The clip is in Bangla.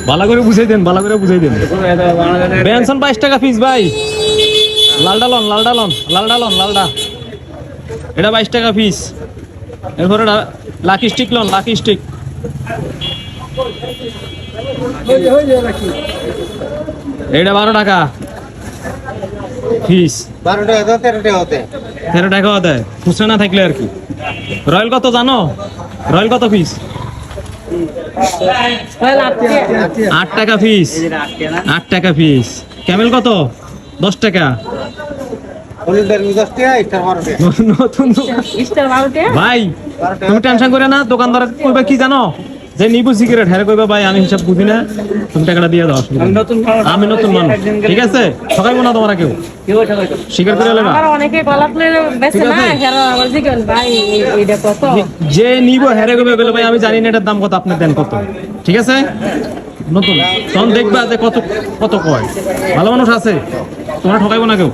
ভালো করে বুঝাই দেন, ভালো করে বুঝাই দেন। বেনসন 22 টাকা পিস ভাই। লালডা লন, লালডা লন, লালডা লন, লালডা। এটা 22 টাকা পিস। এরপর এটা লাকি স্টিক লন, লাকি স্টিক। এটা 12 টাকা পিস। 12 টাকা 13 টাকা হতে। 13 টাকা হতে খুচরা না থাকলে আর কি। রয়্যাল কত জানো? রয়্যাল কত পিস? 8 টাকা পিস। 8 টাকা পিস। ক্যামেল কত? 10 টাকা। হলুদের 10 টাকা, স্টার 12 টাকা। নতুন ভাই তুমি টেনশন করে না, দোকানদার কইবা কি জানো, যে নিবু সিগারেট হ্যাঁ কইবা ভাই আমি হিসাব বুঝি না, তুমি টাকাটা দিয়ে দাও। আমি নতুন মানুষ, ঠিক আছে? ঠকাইবো না তোমরা কেউ, স্বীকার করে লেবা। অনেকে গলা প্লে বেচে না, হেরা আবার জিগান ভাই এইটা কত? যে নিবো হ্যাঁ কইবা বলে ভাই আমি জানি না এটার দাম কত, আপনি দেন কত, ঠিক আছে? নতুন তখন দেখবা যে কত কত কয়। ভালো মানুষ আছে, তোমরা ঠকাইবো না কেউ।